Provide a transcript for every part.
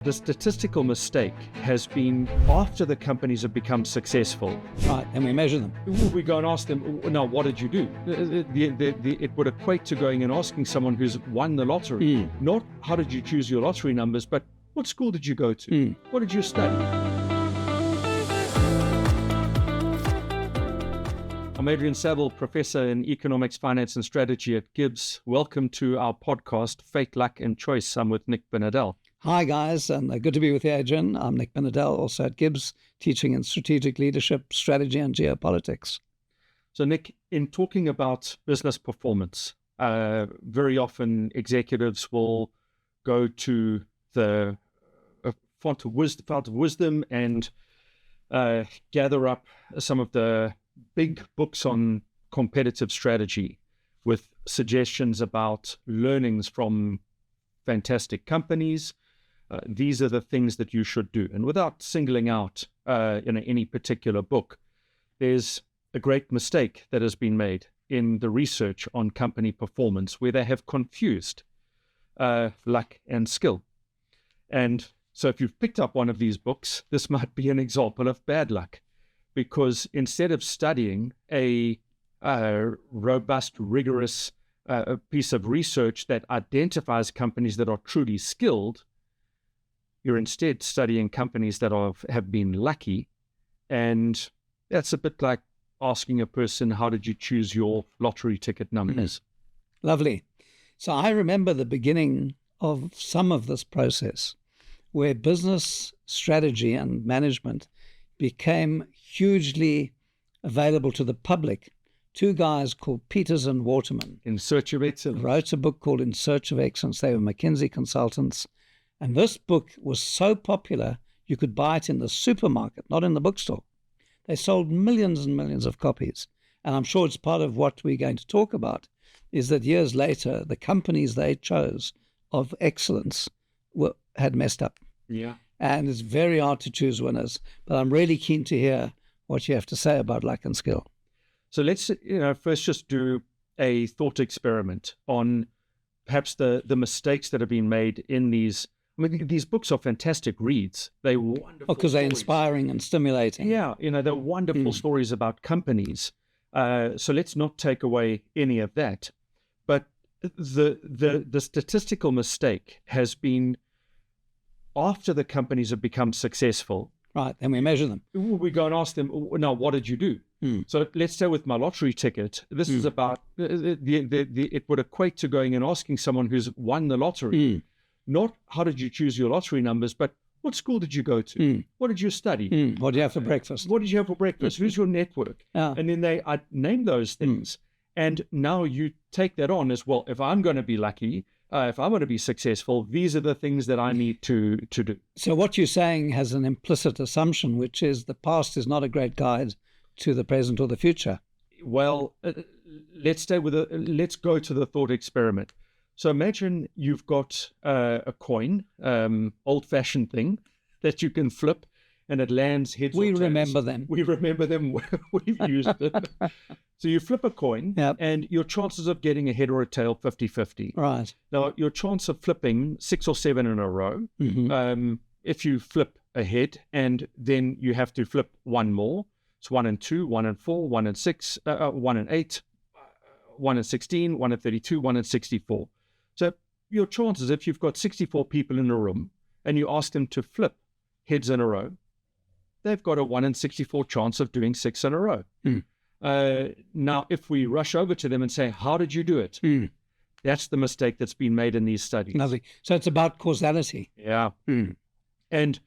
The statistical mistake has been after the companies have become successful. Right, and we measure them. We go and ask them, now, what did you do? It would equate to going and asking someone who's won the lottery, not how did you choose your lottery numbers, but what school did you go to? What did you study? I'm Adrian Saville, Professor in Economics, Finance and Strategy at GIBS. Welcome to our podcast, Fate, Luck and Choice. I'm with Nick Binedell. Hi, guys, and good to be with you, Adrian. I'm Nick Binedell, also at GIBS, teaching in strategic leadership, strategy, and geopolitics. So, Nick, in talking about business performance, very often executives will go to the font of wisdom and gather up some of the big books on competitive strategy with suggestions about learnings from fantastic companies. These are the things that you should do. And without singling out any particular book, there's a great mistake that has been made in the research on company performance where they have confused luck and skill. And so if you've picked up one of these books, this might be an example of bad luck, because instead of studying a robust, rigorous piece of research that identifies companies that are truly skilled, you're instead studying companies that have been lucky. And that's a bit like asking a person, how did you choose your lottery ticket numbers? Lovely. So I remember the beginning of some of this process where business strategy and management became hugely available to the public. Two guys called Peters and Waterman, In Search of Excellence, wrote a book called In Search of Excellence. They were McKinsey consultants. And this book was so popular, you could buy it in the supermarket, not in the bookstore. They sold millions and millions of copies. And I'm sure it's part of what we're going to talk about, is that years later, the companies they chose of excellence had messed up. Yeah. And it's very hard to choose winners. But I'm really keen to hear what you have to say about luck and skill. So let's first just do a thought experiment on perhaps the mistakes that have been made in these. I mean, these books are fantastic reads. They're wonderful. Because they're stories. inspiring and stimulating. Yeah, they're wonderful stories about companies. So let's not take away any of that. But the statistical mistake has been after the companies have become successful. Right, and we measure them. We go and ask them, now, what did you do? So let's say with my lottery ticket, this is about, it would equate to going and asking someone who's won the lottery, not how did you choose your lottery numbers, but what school did you go to? What did you study? What do you have for breakfast? What did you have for breakfast? Who's your network? And then they name those things. And now you take that on as, well, if I'm going to be lucky, if I'm going to be successful, these are the things that I need to do. So what you're saying has an implicit assumption, which is the past is not a great guide to the present or the future. Well, let's go to the thought experiment. So imagine you've got a coin, old-fashioned thing that you can flip, and it lands heads or tails. We remember them. We remember them. We've used it. So you flip a coin, and your chances of getting a head or a tail, 50-50. Right. Now, your chance of flipping 6 or 7 in a row, if you flip a head, and then you have to flip one more, it's 1 and 2, 1 and 4, 1 and 6, 1 and 8, 1 and 16, 1 and 32, 1 and 64. So your chances, if you've got 64 people in a room and you ask them to flip heads in a row, they've got a 1 in 64 chance of doing 6 in a row. Now, if we rush over to them and say, how did you do it? That's the mistake that's been made in these studies. Lovely. So it's about causality. Yeah. And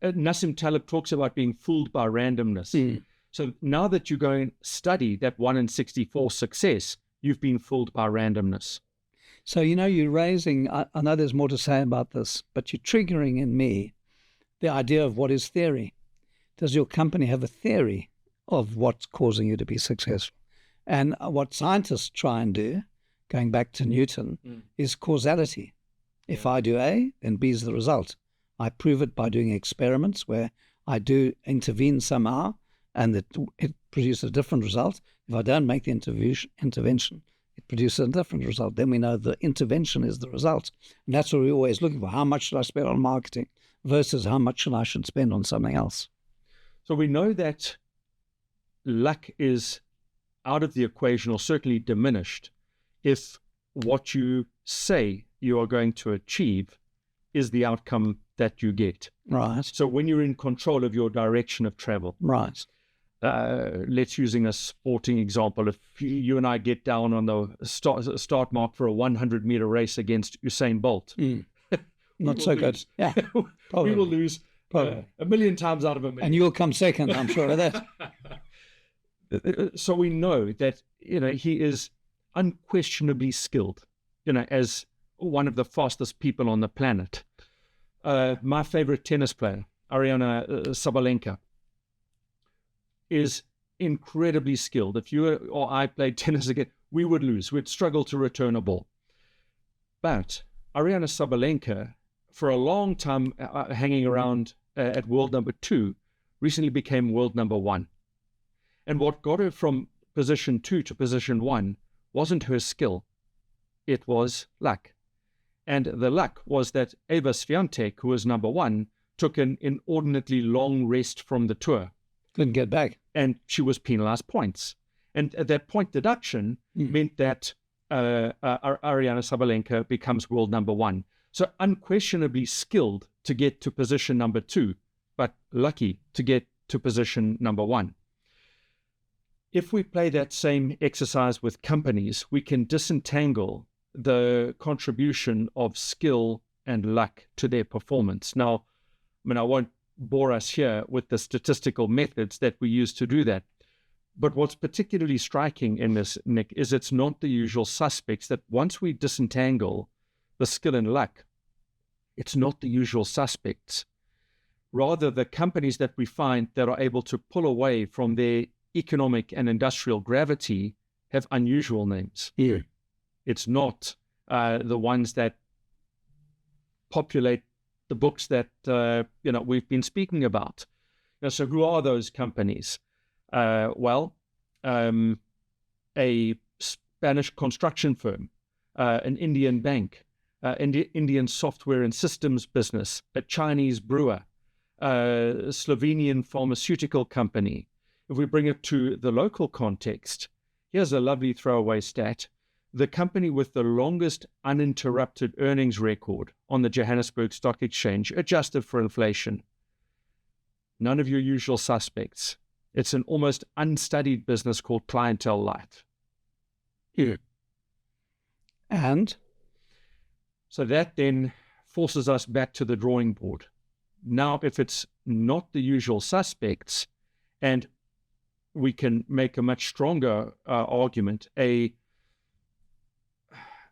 Nassim Taleb talks about being fooled by randomness. So now that you go and study that 1 in 64 success, you've been fooled by randomness. So, you're raising, I know there's more to say about this, but you're triggering in me the idea of what is theory. Does your company have a theory of what's causing you to be successful? And what scientists try and do, going back to Newton, is causality. If I do A, then B is the result. I prove it by doing experiments where I do intervene somehow and it produces a different result. If I don't make the intervention, it produces a different result. Then we know the intervention is the result. And that's what we're always looking for. How much should I spend on marketing? versus how much I should spend on something else. So we know that luck is out of the equation, or certainly diminished, if what you say you are going to achieve is the outcome that you get. Right. So when you're in control of your direction of travel. Right. Let's using a sporting example. If you and I get down on the start mark for a 100-meter race against Usain Bolt, not so good. Yeah, we will lose a million times out of a million. And you'll come second, I'm sure of that. So we know that, he is unquestionably skilled, as one of the fastest people on the planet. My favorite tennis player, Ariana Sabalenka, is incredibly skilled. If you or I played tennis again, we would lose. We'd struggle to return a ball. But Ariana Sabalenka, for a long time hanging around at world number 2, recently became world number 1. And what got her from position 2 to position 1 wasn't her skill. It was luck. And the luck was that Eva Swiatek, who was number 1, took an inordinately long rest from the tour. Couldn't get back. And she was penalized points. And that point deduction meant that Ariana Sabalenka becomes world number 1. So unquestionably skilled to get to position number 2, but lucky to get to position number 1. If we play that same exercise with companies, we can disentangle the contribution of skill and luck to their performance. Now, I won't bore us here with the statistical methods that we use to do that. But what's particularly striking in this, Nick, is it's not the usual suspects, that once we disentangle the skill and luck, it's not the usual suspects. Rather, the companies that we find that are able to pull away from their economic and industrial gravity have unusual names. Yeah. It's not the ones that populate the books that we've been speaking about. So who are those companies? A Spanish construction firm, an Indian bank, Indian software and systems business, a Chinese brewer, a Slovenian pharmaceutical company. If we bring it to the local context, here's a lovely throwaway stat. The company with the longest uninterrupted earnings record on the Johannesburg Stock Exchange, adjusted for inflation. None of your usual suspects. It's an almost unstudied business called Clientele Light. Yeah. And? So that then forces us back to the drawing board. Now, if it's not the usual suspects, and we can make a much stronger argument,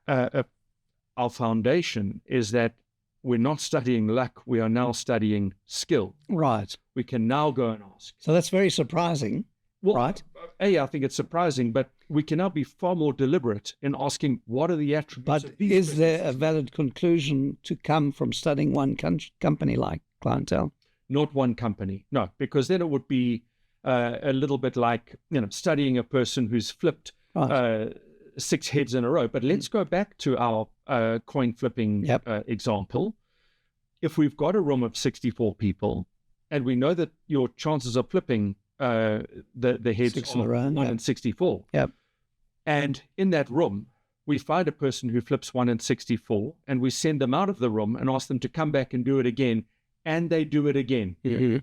our foundation is that we're not studying luck, we are now studying skill. Right. We can now go and ask. So that's very surprising, right? I think it's surprising, but we can now be far more deliberate in asking what are the attributes But of these is there a businesses? valid conclusion to come from studying one company like Clientele? Not one company, no, because then it would be a little bit like studying a person who's flipped Right. 6 heads in a row. But let's go back to our coin flipping example. If we've got a room of 64 people, and we know that your chances of flipping the heads 6 are in a row, 1 in 64, Yep. and in that room we find a person who flips 1 in 64, and we send them out of the room and ask them to come back and do it again, and they do it again. Mm-hmm.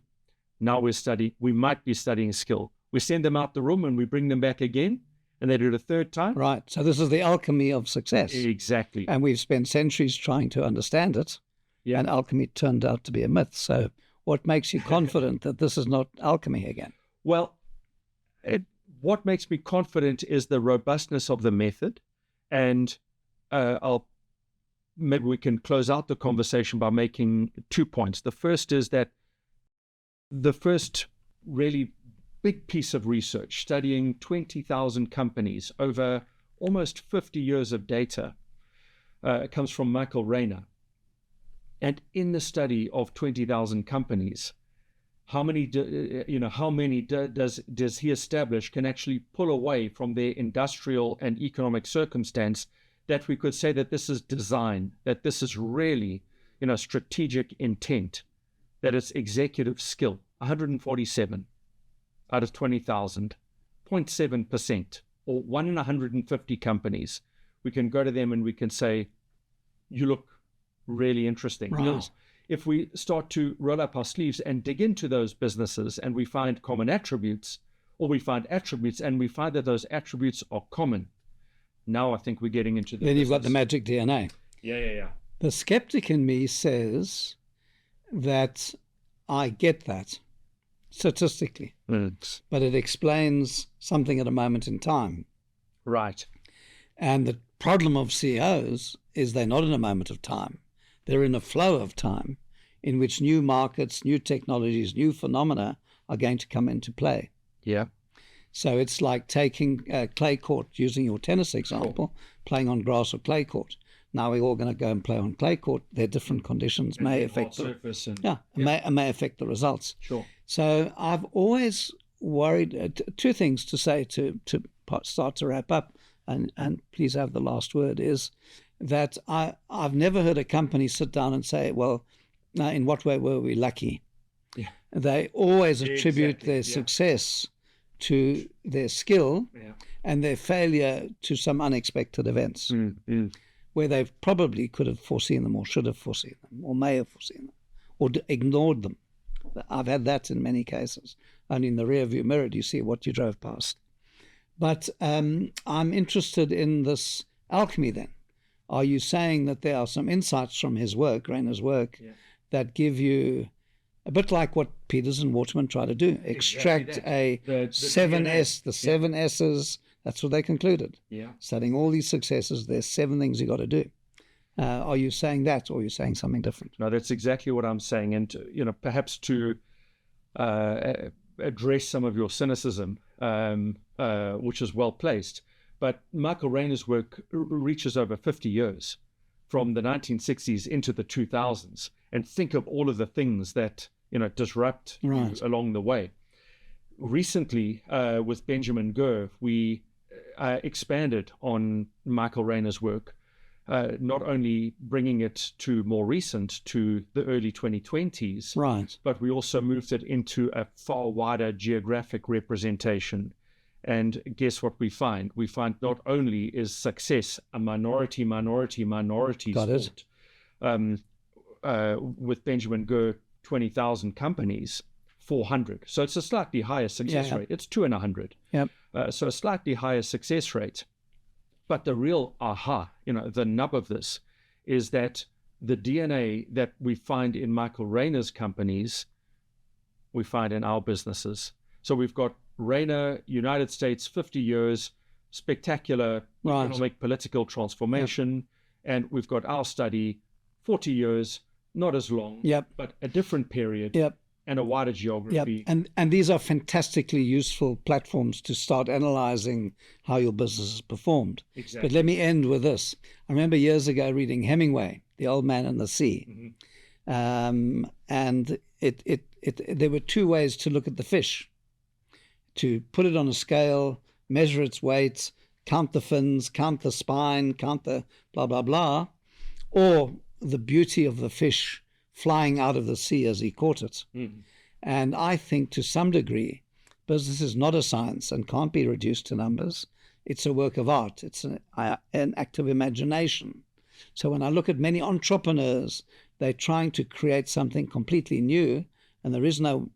Now we might be studying skill. We send them out the room and we bring them back again, and they do it a third time. Right. So this is the alchemy of success. Exactly. And we've spent centuries trying to understand it. Yeah. And alchemy turned out to be a myth. So what makes you confident that this is not alchemy again? Well, what makes me confident is the robustness of the method. And maybe we can close out the conversation by making 2 points. The first is that the first really big piece of research, studying 20,000 companies over almost 50 years of data, comes from Michael Rayner. And in the study of 20,000 companies, how many does he establish can actually pull away from their industrial and economic circumstance, that we could say that this is design, that this is really strategic intent, that it's executive skill, 147 out of 20,000, 0.7%, or 1 in 150 companies. We can go to them and we can say, you look really interesting. Right. Now, if we start to roll up our sleeves and dig into those businesses and we find common attributes, or we find attributes and we find that those attributes are common, now I think we're getting into the Then business. you've got the magic DNA. Yeah. The skeptic in me says that I get that statistically, but it explains something at a moment in time. Right. And the problem of CEOs is they're not in a moment of time. They're in a flow of time in which new markets, new technologies, new phenomena are going to come into play. Yeah. So it's like taking clay court, using your tennis example, playing on grass or clay court. Now we're all going to go and play on clay court. Their different conditions And may the affect surface and may affect the results. Sure. So I've always worried. Two things to say to start to wrap up, and please have the last word, is that I've never heard a company sit down and say, well, in what way were we lucky? Yeah. They always attribute Exactly. their success to their skill and their failure to some unexpected events where they probably could have foreseen them or should have foreseen them or may have foreseen them or ignored them. I've had that in many cases. And in the rear view mirror, do you see what you drove past? But I'm interested in this alchemy then. Are you saying that there are some insights from his work, Rainer's work, that give you, a bit like what Peters and Waterman try to do, extract the 7S, the 7 S's. That's what they concluded. Yeah. Studying all these successes, there's 7 things you got to do. Are you saying that, or are you saying something different? No, that's exactly what I'm saying. And, perhaps to address some of your cynicism, which is well placed. But Michael Rainer's work reaches over 50 years, from the 1960s into the 2000s. And think of all of the things that, disrupt you along the way. Recently, with Benjamin Gurr, we expanded on Michael Rainer's work, not only bringing it to more recent, to the early 2020s, but we also moved it into a far wider geographic representation. And guess what we find? We find not only is success a minority sport. With Benjamin Gurr, 20,000 companies, 400. So it's a slightly higher success rate. It's 2 in 100. Yep. So a slightly higher success rate. But the real aha, the nub of this is that the DNA that we find in Michael Rainer's companies, we find in our businesses. So we've got Rainer, United States, 50 years, spectacular economic political transformation. And we've got our study, 40 years, not as long, but a different period and a wider geography. And these are fantastically useful platforms to start analyzing how your business has performed. Exactly. But let me end with this. I remember years ago reading Hemingway, The Old Man and the Sea. And there were 2 ways to look at the fish: to put it on a scale, measure its weight, count the fins, count the spine, count the blah, blah, blah, or the beauty of the fish flying out of the sea as he caught it. And I think to some degree, business is not a science and can't be reduced to numbers. It's a work of art. It's an act of imagination. So when I look at many entrepreneurs, they're trying to create something completely new, and there is no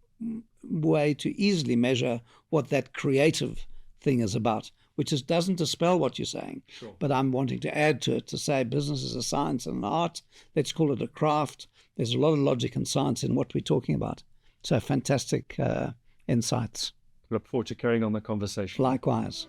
way to easily measure what that creative thing is about, which doesn't dispel what you're saying. Sure. But I'm wanting to add to it to say business is a science and an art. Let's call it a craft. There's a lot of logic and science in what we're talking about. So fantastic insights. Look forward to carrying on the conversation. Likewise.